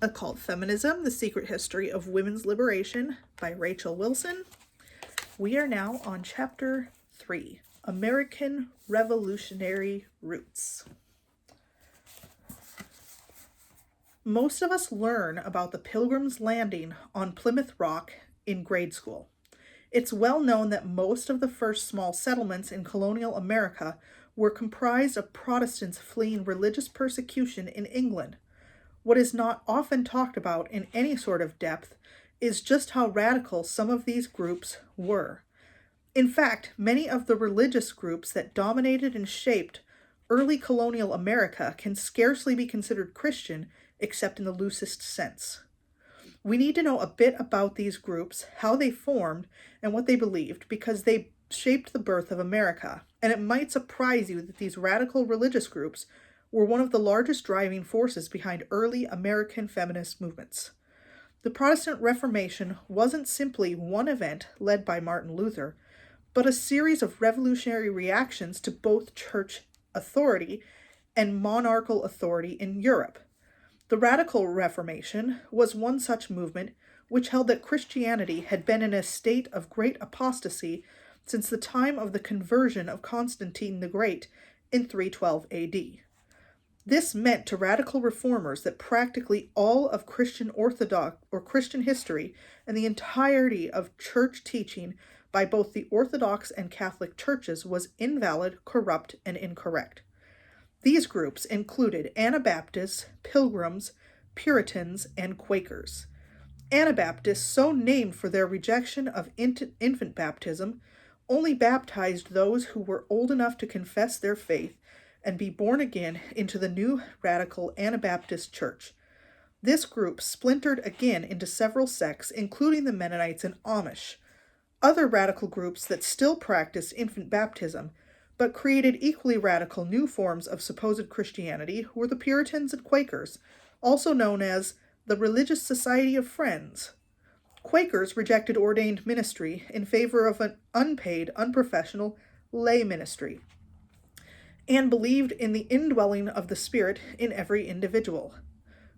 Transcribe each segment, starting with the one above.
Occult Feminism, The Secret History of Women's Liberation by Rachel Wilson. We are now on Chapter 3, American Revolutionary Roots. Most of us learn about the Pilgrims' landing on Plymouth Rock in grade school. It's well known that most of the first small settlements in colonial America were comprised of Protestants fleeing religious persecution in England. What is not often talked about in any sort of depth is just how radical some of these groups were. In fact, many of the religious groups that dominated and shaped early colonial America can scarcely be considered Christian except in the loosest sense. We need to know a bit about these groups, how they formed, and what they believed, because they shaped the birth of America, and it might surprise you that these radical religious groups were one of the largest driving forces behind early American feminist movements. The Protestant Reformation wasn't simply one event led by Martin Luther, but a series of revolutionary reactions to both church authority and monarchical authority in Europe. The Radical Reformation was one such movement which held that Christianity had been in a state of great apostasy since the time of the conversion of Constantine the Great in 312 AD. This meant to radical reformers that practically all of Christian Orthodox or Christian history and the entirety of church teaching by both the Orthodox and Catholic churches was invalid, corrupt, and incorrect. These groups included Anabaptists, Pilgrims, Puritans, and Quakers. Anabaptists, so named for their rejection of infant baptism, only baptized those who were old enough to confess their faith and be born again into the new radical Anabaptist church. This group splintered again into several sects, including the Mennonites and Amish. Other radical groups that still practiced infant baptism, but created equally radical new forms of supposed Christianity, were the Puritans and Quakers, also known as the Religious Society of Friends. Quakers rejected ordained ministry in favor of an unpaid, unprofessional lay ministry, and believed in the indwelling of the Spirit in every individual.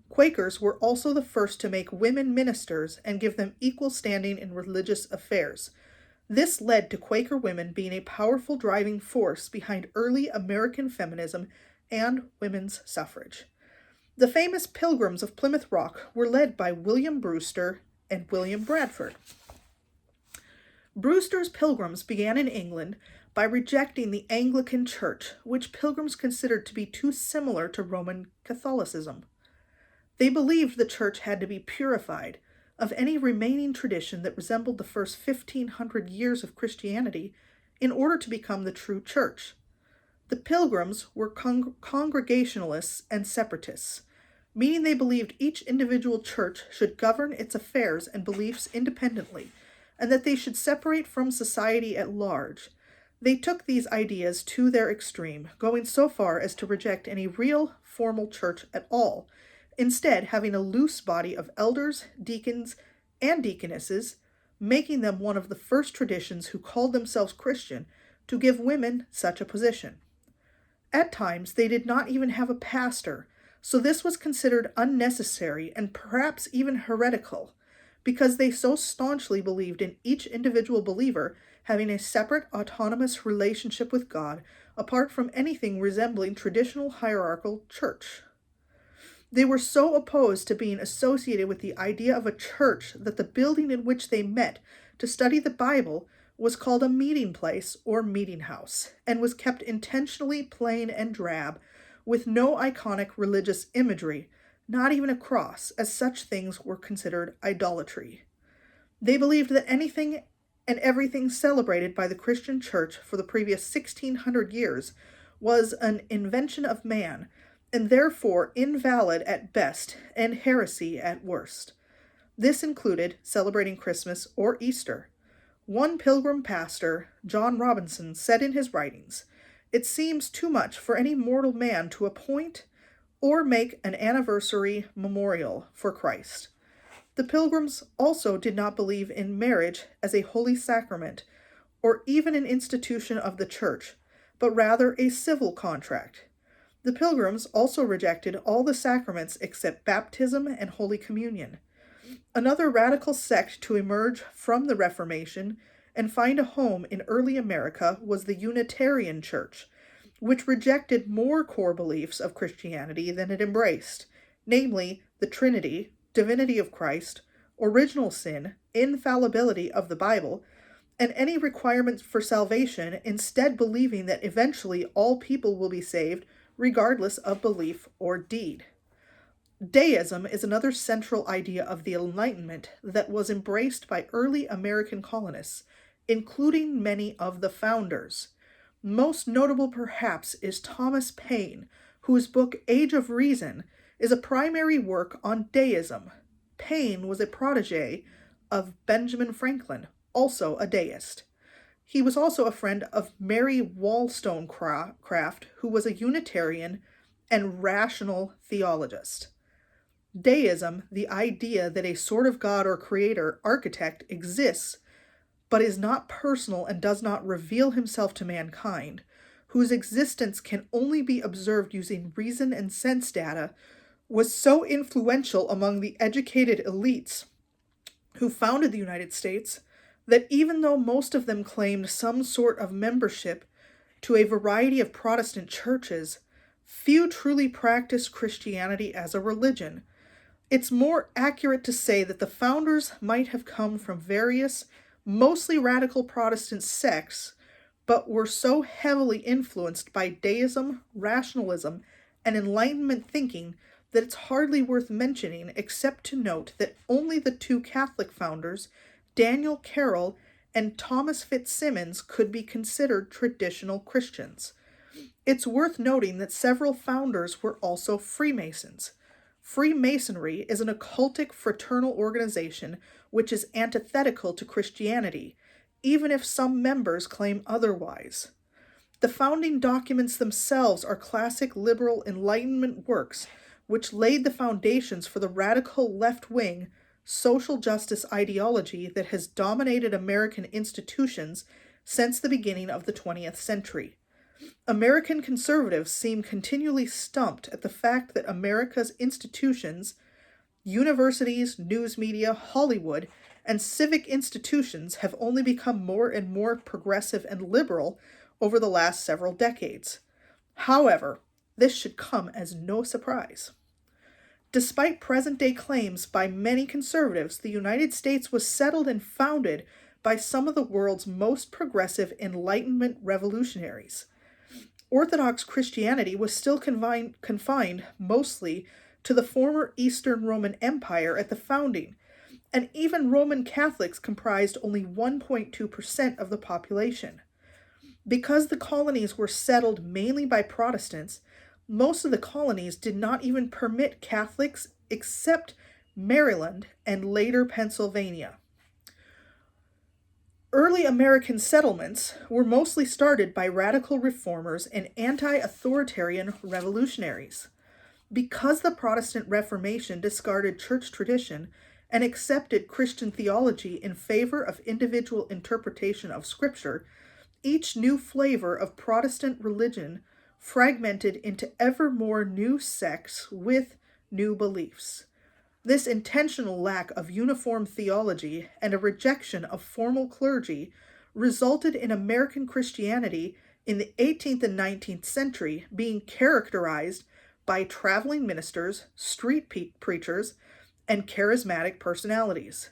Quakers were also the first to make women ministers and give them equal standing in religious affairs. This led to Quaker women being a powerful driving force behind early American feminism and women's suffrage. The famous Pilgrims of Plymouth Rock were led by William Brewster and William Bradford. Brewster's Pilgrims began in England by rejecting the Anglican Church, which Pilgrims considered to be too similar to Roman Catholicism. They believed the church had to be purified of any remaining tradition that resembled the first 1,500 years of Christianity in order to become the true church. The Pilgrims were Congregationalists and Separatists, meaning they believed each individual church should govern its affairs and beliefs independently, and that they should separate from society at large. They took these ideas to their extreme, going so far as to reject any real formal church at all, instead having a loose body of elders, deacons, and deaconesses, making them one of the first traditions who called themselves Christian to give women such a position. At times, they did not even have a pastor, so this was considered unnecessary and perhaps even heretical, because they so staunchly believed in each individual believer having a separate, autonomous relationship with God, apart from anything resembling traditional hierarchical church. They were so opposed to being associated with the idea of a church that the building in which they met to study the Bible was called a meeting place or meeting house, and was kept intentionally plain and drab, with no iconic religious imagery, not even a cross, as such things were considered idolatry. They believed that anything and everything celebrated by the Christian church for the previous 1,600 years was an invention of man, and therefore invalid at best and heresy at worst. This included celebrating Christmas or Easter. One Pilgrim pastor, John Robinson, said in his writings, "It seems too much for any mortal man to appoint or make an anniversary memorial for Christ." The Pilgrims also did not believe in marriage as a holy sacrament or even an institution of the church, but rather a civil contract. The Pilgrims also rejected all the sacraments except baptism and Holy Communion. Another radical sect to emerge from the Reformation and find a home in early America was the Unitarian Church, which rejected more core beliefs of Christianity than it embraced, namely the Trinity, divinity of Christ, original sin, infallibility of the Bible, and any requirements for salvation, instead believing that eventually all people will be saved regardless of belief or deed. Deism is another central idea of the Enlightenment that was embraced by early American colonists, including many of the founders. Most notable, perhaps, is Thomas Paine, whose book Age of Reason is a primary work on deism. Paine was a protege of Benjamin Franklin, also a deist. He was also a friend of Mary Wollstonecraft, who was a Unitarian and rational theologist. Deism, the idea that a sort of God or creator, architect, exists, but is not personal and does not reveal himself to mankind, whose existence can only be observed using reason and sense data, was so influential among the educated elites who founded the United States that even though most of them claimed some sort of membership to a variety of Protestant churches, few truly practiced Christianity as a religion. It's more accurate to say that the founders might have come from various, mostly radical Protestant sects, but were so heavily influenced by deism, rationalism, and Enlightenment thinking that it's hardly worth mentioning except to note that only the two Catholic founders, Daniel Carroll and Thomas Fitzsimmons, could be considered traditional Christians. It's worth noting that several founders were also Freemasons. Freemasonry is an occultic fraternal organization which is antithetical to Christianity, even if some members claim otherwise. The founding documents themselves are classic liberal Enlightenment works which laid the foundations for the radical left-wing social justice ideology that has dominated American institutions since the beginning of the 20th century. American conservatives seem continually stumped at the fact that America's institutions, universities, news media, Hollywood, and civic institutions have only become more and more progressive and liberal over the last several decades. However, this should come as no surprise. Despite present-day claims by many conservatives, the United States was settled and founded by some of the world's most progressive Enlightenment revolutionaries. Orthodox Christianity was still confined mostly to the former Eastern Roman Empire at the founding, and even Roman Catholics comprised only 1.2% of the population. Because the colonies were settled mainly by Protestants, most of the colonies did not even permit Catholics except Maryland and later Pennsylvania. Early American settlements were mostly started by radical reformers and anti-authoritarian revolutionaries. Because the Protestant Reformation discarded church tradition and accepted Christian theology in favor of individual interpretation of Scripture, each new flavor of Protestant religion fragmented into ever more new sects with new beliefs. This intentional lack of uniform theology and a rejection of formal clergy resulted in American Christianity in the 18th and 19th century being characterized by traveling ministers, street preachers, and charismatic personalities.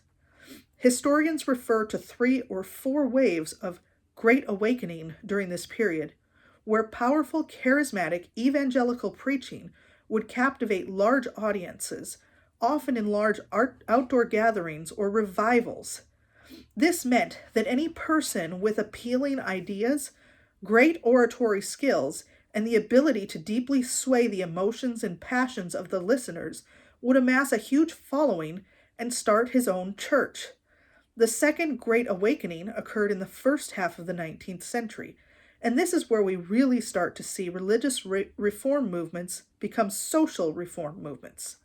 Historians refer to 3 or 4 waves of Great Awakening during this period, where powerful charismatic evangelical preaching would captivate large audiences, often in large outdoor gatherings or revivals. This meant that any person with appealing ideas, great oratory skills, and the ability to deeply sway the emotions and passions of the listeners would amass a huge following and start his own church. The Second Great Awakening occurred in the first half of the 19th century, and this is where we really start to see religious reform movements become social reform movements.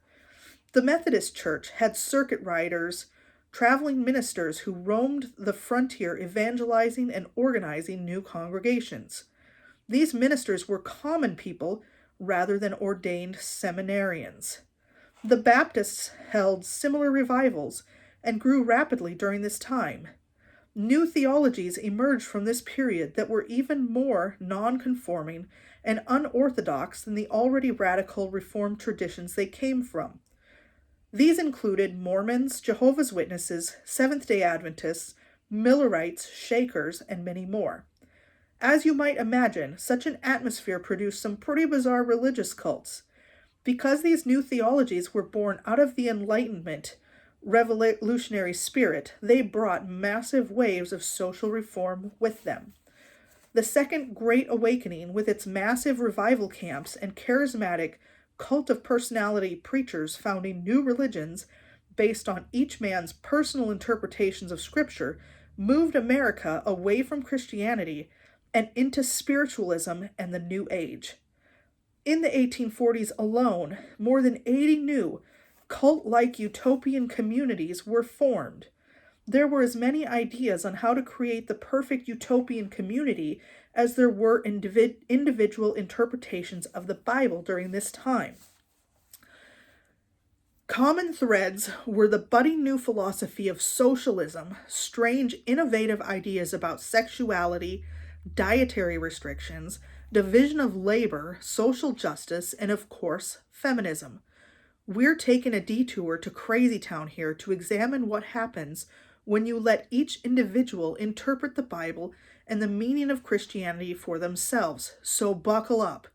The Methodist Church had circuit riders, traveling ministers who roamed the frontier evangelizing and organizing new congregations. These ministers were common people rather than ordained seminarians. The Baptists held similar revivals and grew rapidly during this time. New theologies emerged from this period that were even more non-conforming and unorthodox than the already radical Reformed traditions they came from. These included Mormons, Jehovah's Witnesses, Seventh-day Adventists, Millerites, Shakers, and many more. As you might imagine, such an atmosphere produced some pretty bizarre religious cults. Because these new theologies were born out of the Enlightenment revolutionary spirit, they brought massive waves of social reform with them. The Second Great Awakening, with its massive revival camps and charismatic cult of personality preachers founding new religions based on each man's personal interpretations of Scripture, moved America away from Christianity and into spiritualism and the New Age. In the 1840s alone, more than 80 new cult-like utopian communities were formed. There were as many ideas on how to create the perfect utopian community as there were individual interpretations of the Bible during this time. Common threads were the budding new philosophy of socialism, strange, innovative ideas about sexuality, dietary restrictions, division of labor, social justice, and of course, feminism. We're taking a detour to Crazy Town here to examine what happens when you let each individual interpret the Bible and the meaning of Christianity for themselves. So buckle up.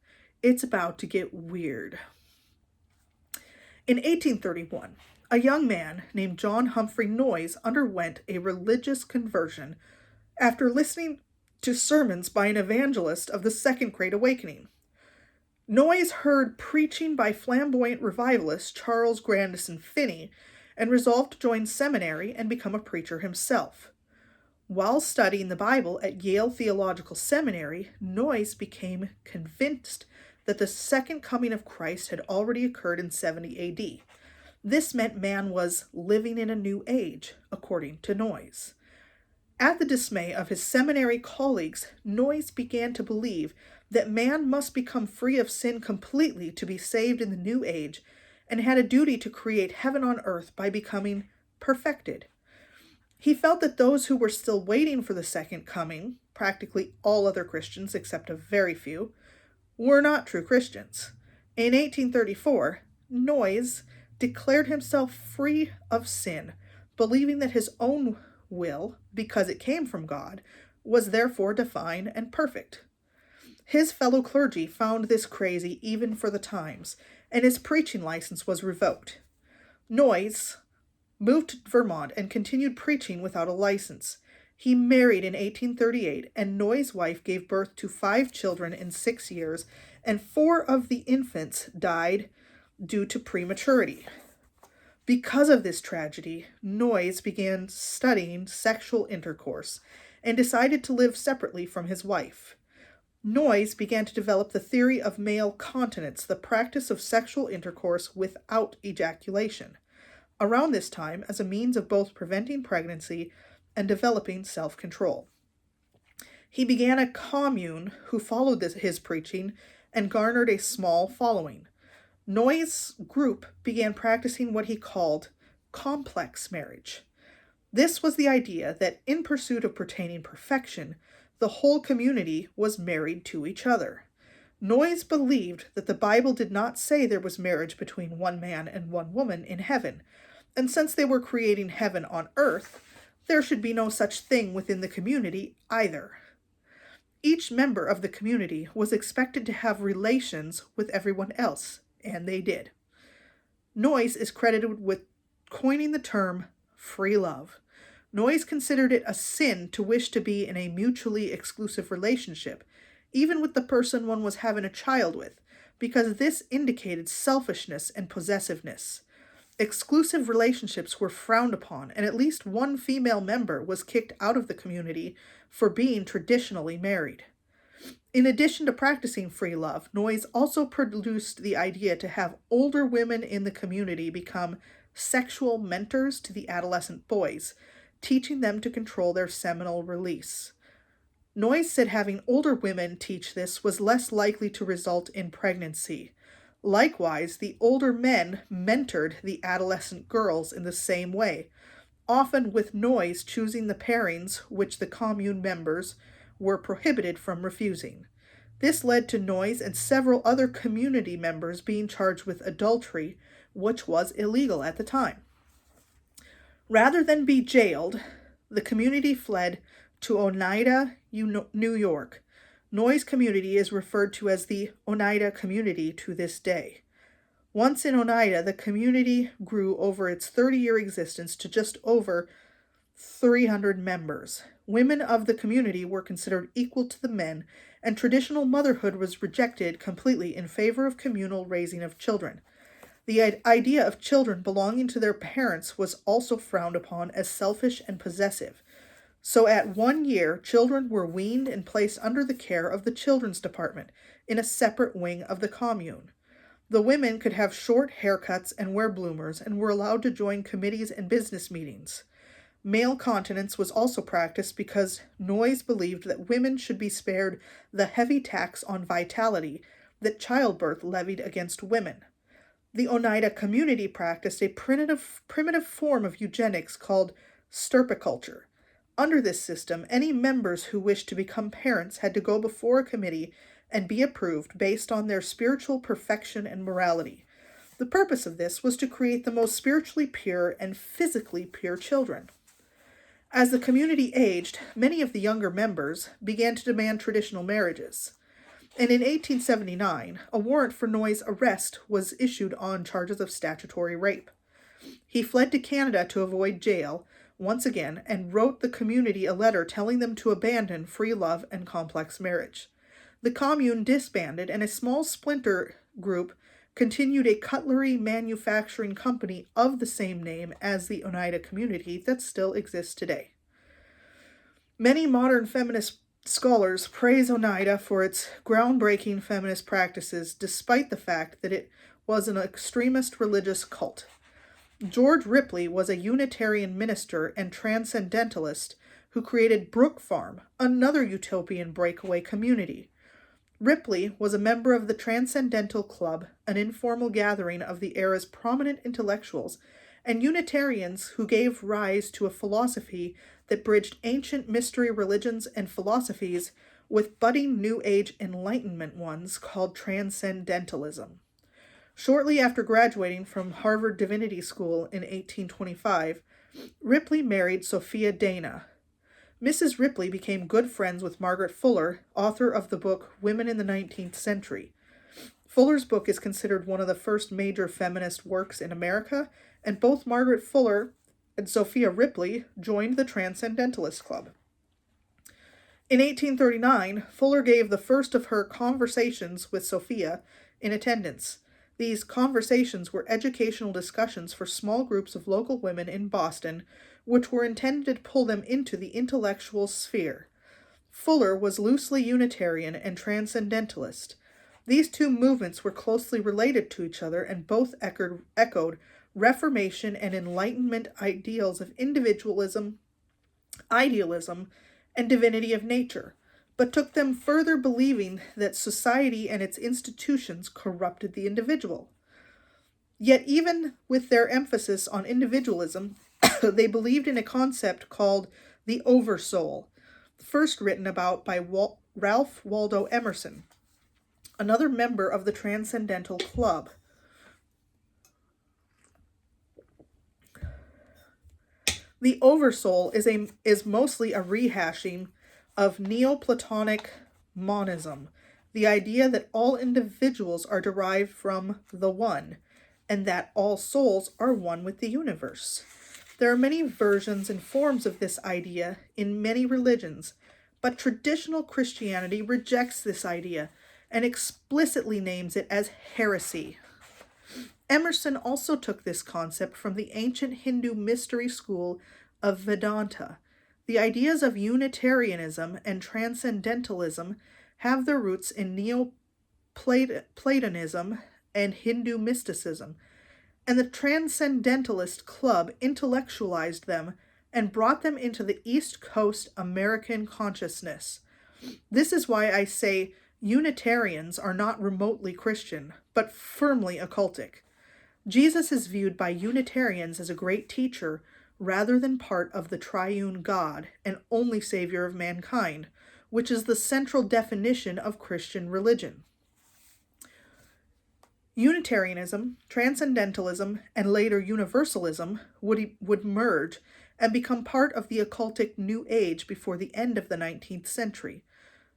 It's about to get weird. In 1831, a young man named John Humphrey Noyes underwent a religious conversion after listening to sermons by an evangelist of the Second Great Awakening. Noyes heard preaching by flamboyant revivalist Charles Grandison Finney and resolved to join seminary and become a preacher himself. While studying the Bible at Yale Theological Seminary, Noyes became convinced that the second coming of Christ had already occurred in 70 A.D. This meant man was living in a new age, according to Noyes. At the dismay of his seminary colleagues, Noyes began to believe that man must become free of sin completely to be saved in the new age, and had a duty to create heaven on earth by becoming perfected. He felt that those who were still waiting for the second coming, practically all other Christians except a very few, were not true Christians. In 1834, Noyes declared himself free of sin, believing that his own will, because it came from God, was therefore divine and perfect. His fellow clergy found this crazy even for the times, and his preaching license was revoked. Noyes moved to Vermont and continued preaching without a license. He married in 1838, and Noyes' wife gave birth to 5 children in 6 years, and 4 of the infants died due to prematurity. Because of this tragedy, Noyes began studying sexual intercourse and decided to live separately from his wife. Noyes began to develop the theory of male continence, the practice of sexual intercourse without ejaculation, around this time as a means of both preventing pregnancy and developing self-control. He began a commune who followed his preaching and garnered a small following. Noyes' group began practicing what he called complex marriage. This was the idea that in pursuit of pertaining perfection, the whole community was married to each other. Noyes believed that the Bible did not say there was marriage between one man and one woman in heaven, and since they were creating heaven on earth, there should be no such thing within the community either. Each member of the community was expected to have relations with everyone else, and they did. Noyes is credited with coining the term free love. Noyes considered it a sin to wish to be in a mutually exclusive relationship, even with the person one was having a child with, because this indicated selfishness and possessiveness. Exclusive relationships were frowned upon, and at least one female member was kicked out of the community for being traditionally married. In addition to practicing free love, Noyes also produced the idea to have older women in the community become sexual mentors to the adolescent boys, teaching them to control their seminal release. Noyes said having older women teach this was less likely to result in pregnancy. Likewise, the older men mentored the adolescent girls in the same way, often with Noyes choosing the pairings which the commune members were prohibited from refusing. This led to Noyes and several other community members being charged with adultery, which was illegal at the time. Rather than be jailed, the community fled to Oneida, New York. Noyes community is referred to as the Oneida community to this day. Once in Oneida, the community grew over its 30-year existence to just over 300 members. Women of the community were considered equal to the men, and traditional motherhood was rejected completely in favor of communal raising of children. The idea of children belonging to their parents was also frowned upon as selfish and possessive. So at 1 year, children were weaned and placed under the care of the children's department in a separate wing of the commune. The women could have short haircuts and wear bloomers and were allowed to join committees and business meetings. Male continence was also practiced because Noyes believed that women should be spared the heavy tax on vitality that childbirth levied against women. The Oneida community practiced a primitive form of eugenics called stirpiculture. Under this system, any members who wished to become parents had to go before a committee and be approved based on their spiritual perfection and morality. The purpose of this was to create the most spiritually pure and physically pure children. As the community aged, many of the younger members began to demand traditional marriages. And in 1879, a warrant for Noyes' arrest was issued on charges of statutory rape. He fled to Canada to avoid jail, once again, and wrote the community a letter telling them to abandon free love and complex marriage. The commune disbanded, and a small splinter group continued a cutlery manufacturing company of the same name as the Oneida community that still exists today. Many modern feminist scholars praise Oneida for its groundbreaking feminist practices, despite the fact that it was an extremist religious cult. George Ripley was a Unitarian minister and Transcendentalist who created Brook Farm, another utopian breakaway community. Ripley was a member of the Transcendental Club, an informal gathering of the era's prominent intellectuals and Unitarians who gave rise to a philosophy that bridged ancient mystery religions and philosophies with budding New Age Enlightenment ones called Transcendentalism. Shortly after graduating from Harvard Divinity School in 1825, Ripley married Sophia Dana. Mrs. Ripley became good friends with Margaret Fuller, author of the book Women in the 19th Century. Fuller's book is considered one of the first major feminist works in America, and both Margaret Fuller and Sophia Ripley joined the Transcendentalist Club. In 1839, Fuller gave the first of her conversations with Sophia in attendance. These conversations were educational discussions for small groups of local women in Boston, which were intended to pull them into the intellectual sphere. Fuller was loosely Unitarian and Transcendentalist. These two movements were closely related to each other and both echoed Reformation and Enlightenment ideals of individualism, idealism, and divinity of nature, but took them further, believing that society and its institutions corrupted the individual. Yet even with their emphasis on individualism, they believed in a concept called the oversoul, first written about by Ralph Waldo Emerson, another member of the Transcendental Club. The oversoul is mostly a rehashing of Neoplatonic monism, the idea that all individuals are derived from the One, and that all souls are one with the universe. There are many versions and forms of this idea in many religions, but traditional Christianity rejects this idea and explicitly names it as heresy. Emerson also took this concept from the ancient Hindu mystery school of Vedanta. The ideas of Unitarianism and Transcendentalism have their roots in Neoplatonism and Hindu mysticism, and the Transcendentalist Club intellectualized them and brought them into the East Coast American consciousness. This is why I say Unitarians are not remotely Christian, but firmly occultic. Jesus is viewed by Unitarians as a great teacher rather than part of the triune God and only Savior of mankind, which is the central definition of Christian religion. Unitarianism, Transcendentalism, and later Universalism would merge and become part of the occultic New Age before the end of the 19th century.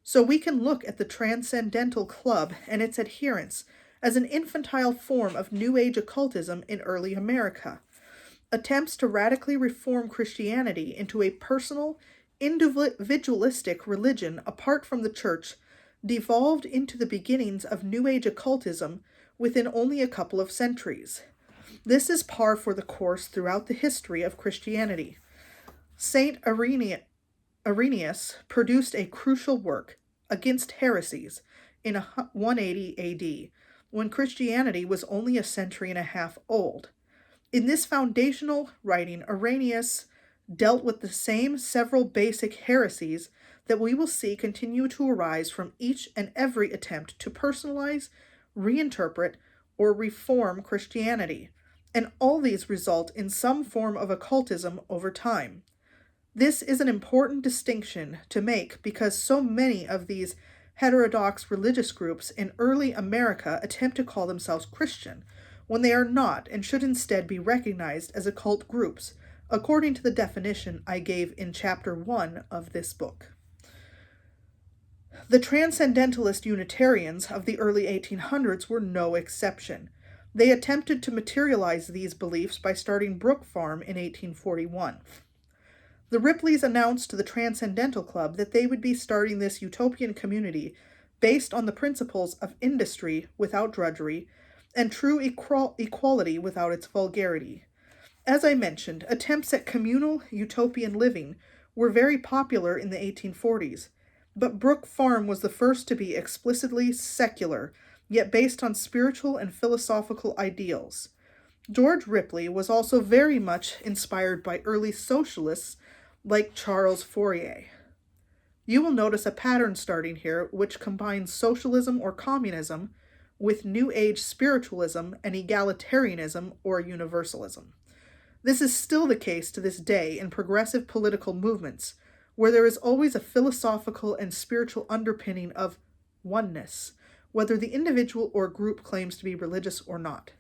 So we can look at the Transcendental Club and its adherents as an infantile form of New Age occultism in early America. Attempts to radically reform Christianity into a personal, individualistic religion apart from the church devolved into the beginnings of New Age occultism within only a couple of centuries. This is par for the course throughout the history of Christianity. Saint Irenaeus produced a crucial work, Against Heresies, in 180 AD, when Christianity was only a century and a half old. In this foundational writing, Irenaeus dealt with the same several basic heresies that we will see continue to arise from each and every attempt to personalize, reinterpret, or reform Christianity, and all these result in some form of occultism over time. This is an important distinction to make because so many of these heterodox religious groups in early America attempt to call themselves Christian, when they are not and should instead be recognized as occult groups, according to the definition I gave in Chapter 1 of this book. The Transcendentalist Unitarians of the early 1800s were no exception. They attempted to materialize these beliefs by starting Brook Farm in 1841. The Ripleys announced to the Transcendental Club that they would be starting this utopian community based on the principles of industry without drudgery and true equality without its vulgarity. As I mentioned, attempts at communal utopian living were very popular in the 1840s, but Brook Farm was the first to be explicitly secular, yet based on spiritual and philosophical ideals. George Ripley was also very much inspired by early socialists like Charles Fourier. You will notice a pattern starting here which combines socialism or communism with New Age spiritualism and egalitarianism or universalism. This is still the case to this day in progressive political movements, where there is always a philosophical and spiritual underpinning of oneness, whether the individual or group claims to be religious or not.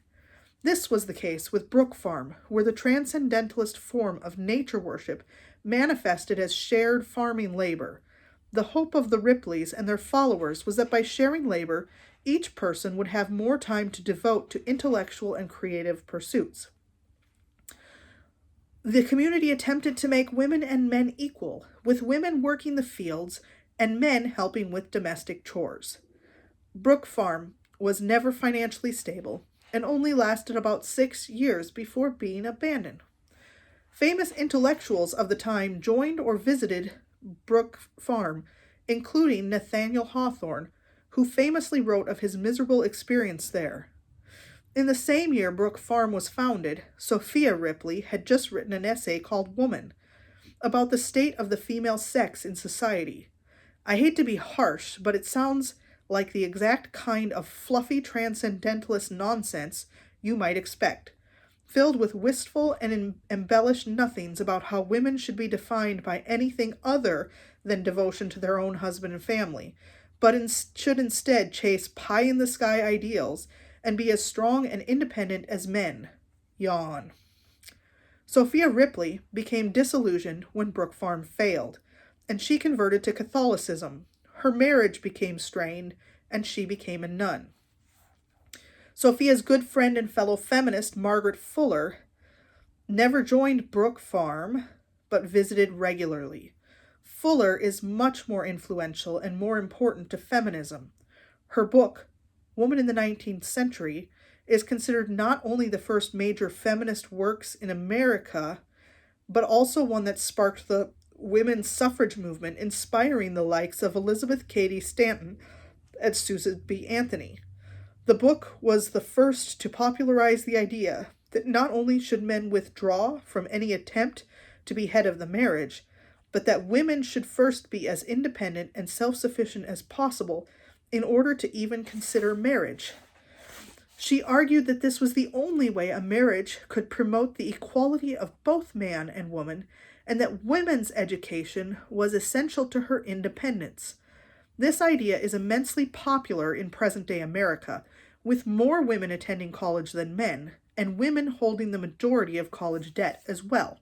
This was the case with Brook Farm, where the transcendentalist form of nature worship manifested as shared farming labor. The hope of the Ripleys and their followers was that by sharing labor, each person would have more time to devote to intellectual and creative pursuits. The community attempted to make women and men equal, with women working the fields and men helping with domestic chores. Brook Farm was never financially stable and only lasted about 6 years before being abandoned. Famous intellectuals of the time joined or visited Brook Farm, including Nathaniel Hawthorne, who famously wrote of his miserable experience there. In the same year Brook Farm was founded, Sophia Ripley had just written an essay called Woman, about the state of the female sex in society. I hate to be harsh, but it sounds like the exact kind of fluffy transcendentalist nonsense you might expect, filled with wistful and embellished nothings about how women should be defined by anything other than devotion to their own husband and family, but should instead chase pie-in-the-sky ideals and be as strong and independent as men. Yawn. Sophia Ripley became disillusioned when Brook Farm failed, and she converted to Catholicism. Her marriage became strained, and she became a nun. Sophia's good friend and fellow feminist, Margaret Fuller, never joined Brook Farm, but visited regularly. Fuller is much more influential and more important to feminism. Her book, Woman in the 19th Century, is considered not only the first major feminist works in America, but also one that sparked the women's suffrage movement, inspiring the likes of Elizabeth Cady Stanton and Susan B. Anthony. The book was the first to popularize the idea that not only should men withdraw from any attempt to be head of the marriage, but that women should first be as independent and self-sufficient as possible in order to even consider marriage. She argued that this was the only way a marriage could promote the equality of both man and woman, and that women's education was essential to her independence. This idea is immensely popular in present-day America, with more women attending college than men, and women holding the majority of college debt as well.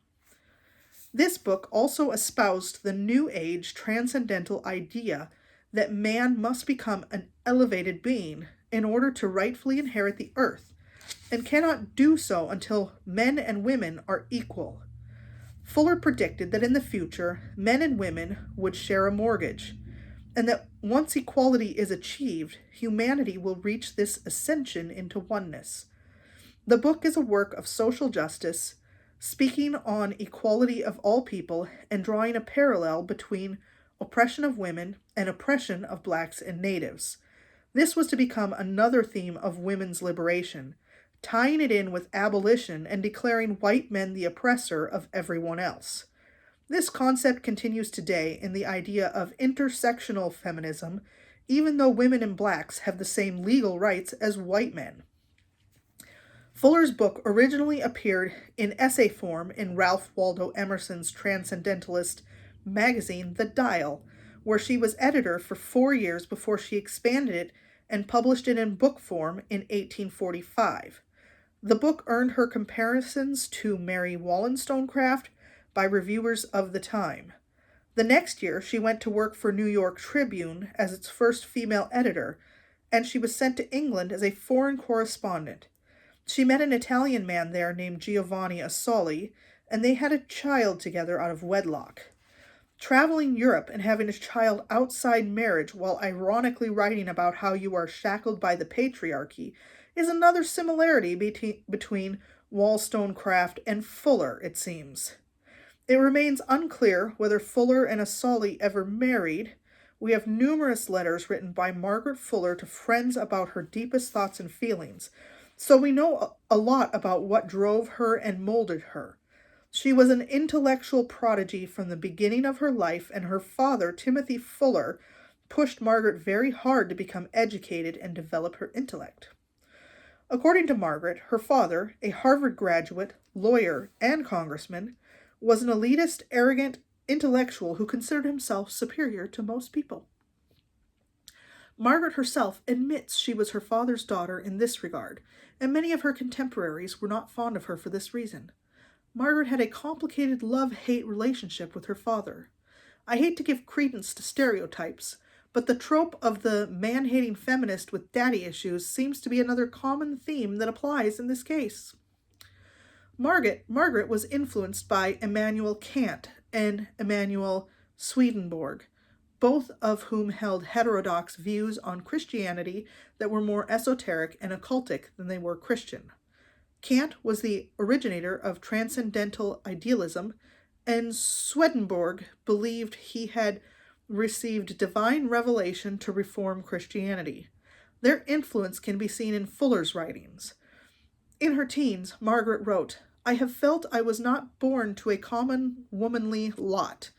This book also espoused the New Age transcendental idea that man must become an elevated being in order to rightfully inherit the earth, and cannot do so until men and women are equal. Fuller predicted that in the future, men and women would share a mortgage, and that once equality is achieved, humanity will reach this ascension into oneness. The book is a work of social justice, speaking on equality of all people and drawing a parallel between oppression of women and oppression of blacks and natives. This was to become another theme of women's liberation, tying it in with abolition and declaring white men the oppressor of everyone else. This concept continues today in the idea of intersectional feminism, even though women and blacks have the same legal rights as white men. Fuller's book originally appeared in essay form in Ralph Waldo Emerson's Transcendentalist magazine, The Dial, where she was editor for 4 years before she expanded it and published it in book form in 1845. The book earned her comparisons to Mary Wollstonecraft by reviewers of the time. The next year, she went to work for New York Tribune as its first female editor, and she was sent to England as a foreign correspondent. She met an Italian man there named Giovanni Asoli, and they had a child together out of wedlock. Traveling Europe and having a child outside marriage while ironically writing about how you are shackled by the patriarchy is another similarity between Wollstonecraft and Fuller, it seems. It remains unclear whether Fuller and Asoli ever married. We have numerous letters written by Margaret Fuller to friends about her deepest thoughts and feelings, so we know a lot about what drove her and molded her. She was an intellectual prodigy from the beginning of her life, and her father, Timothy Fuller, pushed Margaret very hard to become educated and develop her intellect. According to Margaret, her father, a Harvard graduate, lawyer, and congressman, was an elitist, arrogant intellectual who considered himself superior to most people. Margaret herself admits she was her father's daughter in this regard, and many of her contemporaries were not fond of her for this reason. Margaret had a complicated love-hate relationship with her father. I hate to give credence to stereotypes, but the trope of the man-hating feminist with daddy issues seems to be another common theme that applies in this case. Margaret was influenced by Immanuel Kant and Emanuel Swedenborg, both of whom held heterodox views on Christianity that were more esoteric and occultic than they were Christian. Kant was the originator of Transcendental idealism, and Swedenborg believed he had received divine revelation to reform Christianity. Their influence can be seen in Fuller's writings. In her teens, Margaret wrote, "I have felt I was not born to a common womanly lot,"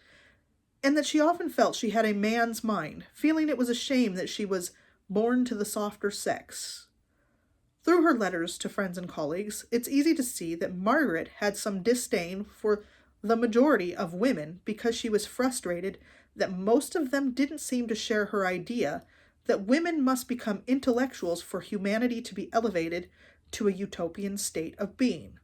and that she often felt she had a man's mind, feeling it was a shame that she was born to the softer sex. Through her letters to friends and colleagues, it's easy to see that Margaret had some disdain for the majority of women because she was frustrated that most of them didn't seem to share her idea that women must become intellectuals for humanity to be elevated to a utopian state of being.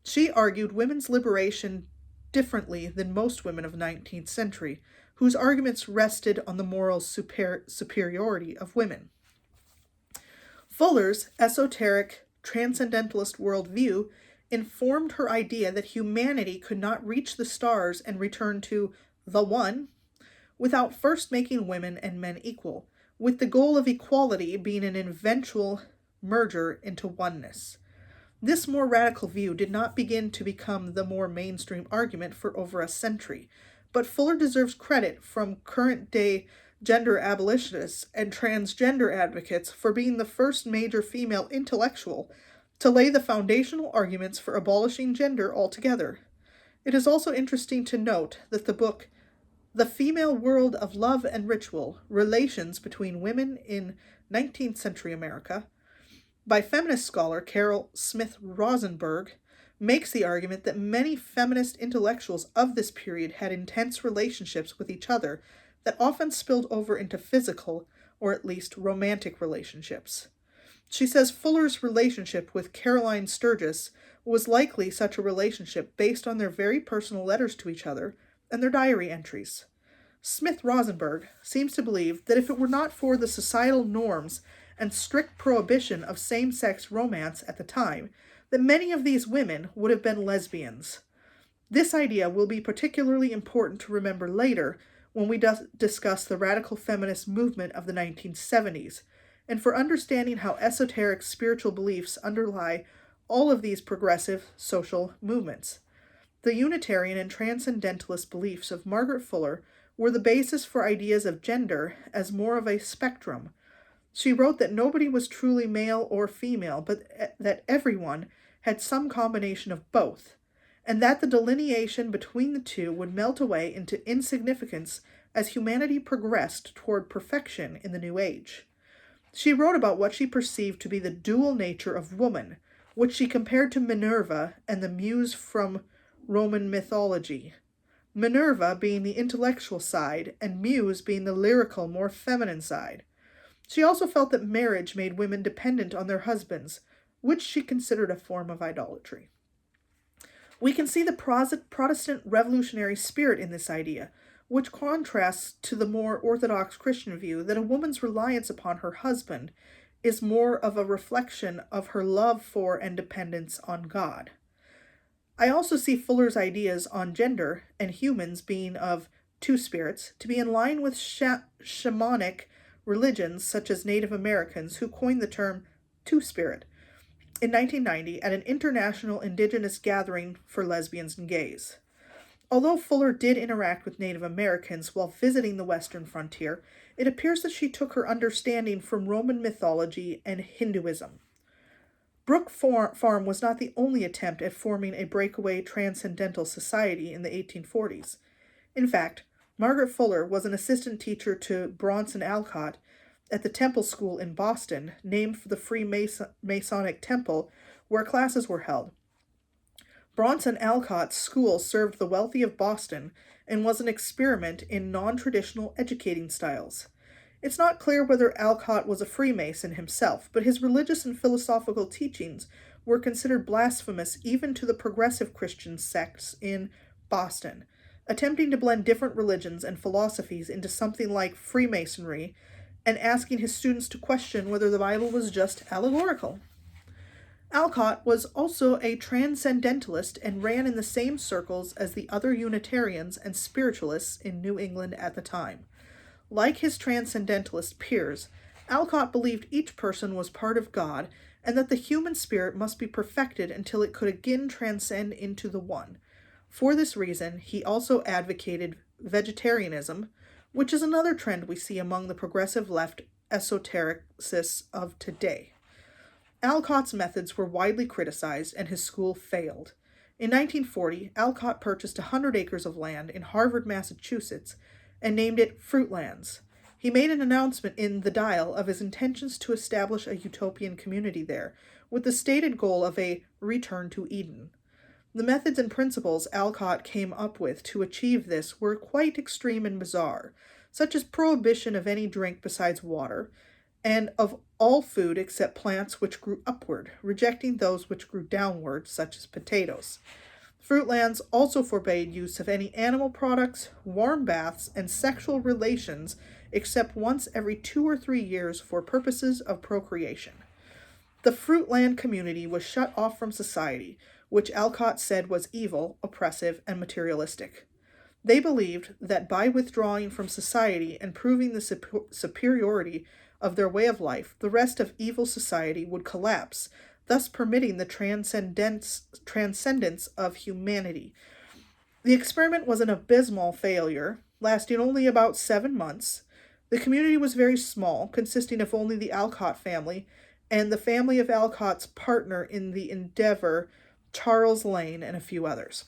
She argued women's liberation differently than most women of the 19th century, whose arguments rested on the moral superiority of women. Fuller's esoteric, transcendentalist worldview informed her idea that humanity could not reach the stars and return to the one without first making women and men equal, with the goal of equality being an eventual merger into oneness. This more radical view did not begin to become the more mainstream argument for over a century, but Fuller deserves credit from current-day gender abolitionists and transgender advocates for being the first major female intellectual to lay the foundational arguments for abolishing gender altogether. It is also interesting to note that the book The Female World of Love and Ritual, Relations Between Women in 19th Century America, by feminist scholar Carol Smith Rosenberg, makes the argument that many feminist intellectuals of this period had intense relationships with each other that often spilled over into physical, or at least romantic relationships. She says Fuller's relationship with Caroline Sturgis was likely such a relationship based on their very personal letters to each other and their diary entries. Smith Rosenberg seems to believe that if it were not for the societal norms and strict prohibition of same-sex romance at the time, that many of these women would have been lesbians. This idea will be particularly important to remember later when we discuss the radical feminist movement of the 1970s, and for understanding how esoteric spiritual beliefs underlie all of these progressive social movements. The Unitarian and Transcendentalist beliefs of Margaret Fuller were the basis for ideas of gender as more of a spectrum. She wrote that nobody was truly male or female, but that everyone had some combination of both, and that the delineation between the two would melt away into insignificance as humanity progressed toward perfection in the New Age. She wrote about what she perceived to be the dual nature of woman, which she compared to Minerva and the muse from Roman mythology. Minerva being the intellectual side, and Muse being the lyrical, more feminine side. She also felt that marriage made women dependent on their husbands, which she considered a form of idolatry. We can see the Protestant revolutionary spirit in this idea, which contrasts to the more orthodox Christian view that a woman's reliance upon her husband is more of a reflection of her love for and dependence on God. I also see Fuller's ideas on gender and humans being of two spirits to be in line with shamanic religions such as Native Americans, who coined the term two-spirit in 1990 at an international indigenous gathering for lesbians and gays. Although Fuller did interact with Native Americans while visiting the Western frontier, it appears that she took her understanding from Roman mythology and Hinduism. Brook Farm was not the only attempt at forming a breakaway transcendental society in the 1840s. In fact, Margaret Fuller was an assistant teacher to Bronson Alcott at the Temple School in Boston, named for the Freemasonic temple where classes were held. Bronson Alcott's school served the wealthy of Boston and was an experiment in non-traditional educating styles. It's not clear whether Alcott was a Freemason himself, but his religious and philosophical teachings were considered blasphemous even to the progressive Christian sects in Boston, attempting to blend different religions and philosophies into something like Freemasonry and asking his students to question whether the Bible was just allegorical. Alcott was also a transcendentalist and ran in the same circles as the other Unitarians and spiritualists in New England at the time. Like his transcendentalist peers, Alcott believed each person was part of God and that the human spirit must be perfected until it could again transcend into the one. For this reason, he also advocated vegetarianism, which is another trend we see among the progressive left esotericists of today. Alcott's methods were widely criticized and his school failed. In 1940, Alcott purchased 100 acres of land in Harvard, Massachusetts, and named it Fruitlands. He made an announcement in The Dial of his intentions to establish a utopian community there, with the stated goal of a return to Eden. The methods and principles Alcott came up with to achieve this were quite extreme and bizarre, such as prohibition of any drink besides water, and of all food except plants which grew upward, rejecting those which grew downward, such as potatoes. Fruitlands also forbade use of any animal products, warm baths, and sexual relations except once every 2 or 3 years for purposes of procreation. The Fruitland community was shut off from society, which Alcott said was evil, oppressive, and materialistic. They believed that by withdrawing from society and proving the superiority of their way of life, the rest of evil society would collapse, thus permitting the transcendence of humanity. The experiment was an abysmal failure, lasting only about 7 months. The community was very small, consisting of only the Alcott family and the family of Alcott's partner in the endeavor, Charles Lane, and a few others.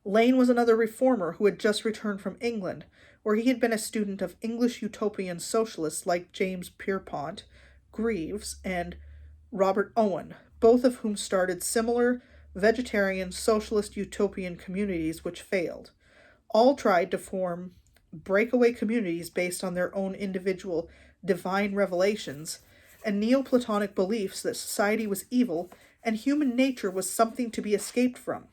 Lane was another reformer who had just returned from England, where he had been a student of English utopian socialists like James Pierpont, Greaves, and Robert Owen, both of whom started similar vegetarian socialist utopian communities which failed. All tried to form breakaway communities based on their own individual divine revelations and Neoplatonic beliefs that society was evil and human nature was something to be escaped from.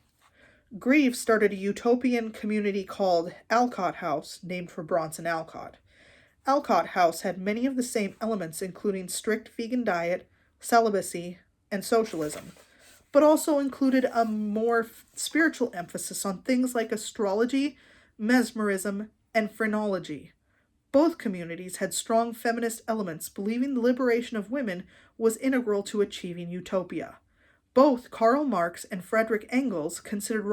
Greaves started a utopian community called Alcott House, named for Bronson Alcott. Alcott House had many of the same elements, including strict vegan diet, celibacy, and socialism, but also included a more spiritual emphasis on things like astrology, mesmerism, and phrenology. Both communities had strong feminist elements, believing the liberation of women was integral to achieving utopia. Both Karl Marx and Friedrich Engels considered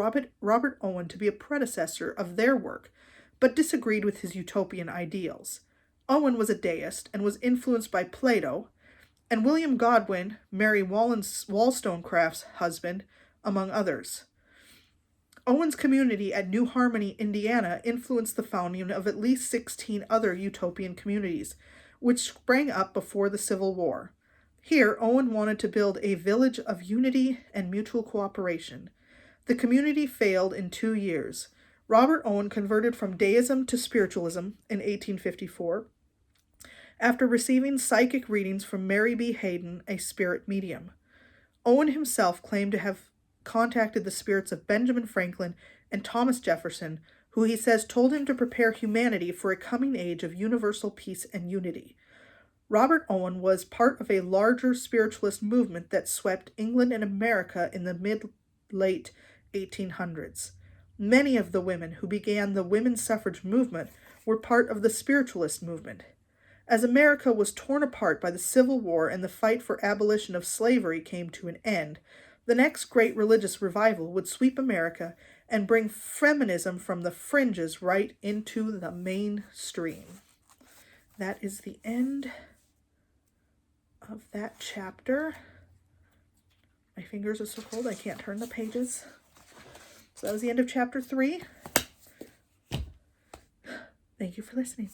Robert Owen to be a predecessor of their work, but disagreed with his utopian ideals. Owen was a deist and was influenced by Plato, and William Godwin, Mary Wollstonecraft's husband, among others. Owen's community at New Harmony, Indiana, influenced the founding of at least 16 other utopian communities, which sprang up before the Civil War. Here, Owen wanted to build a village of unity and mutual cooperation. The community failed in 2 years. Robert Owen converted from deism to spiritualism in 1854 after receiving psychic readings from Mary B. Hayden, a spirit medium. Owen himself claimed to have contacted the spirits of Benjamin Franklin and Thomas Jefferson, who he says told him to prepare humanity for a coming age of universal peace and unity. Robert Owen was part of a larger spiritualist movement that swept England and America in the mid-late 1800s. Many of the women who began the women's suffrage movement were part of the spiritualist movement. As America was torn apart by the Civil War and the fight for abolition of slavery came to an end, the next great religious revival would sweep America and bring feminism from the fringes right into the mainstream. That is the end of that chapter. My fingers are so cold I can't turn the pages. So that was the end of chapter 3. Thank you for listening.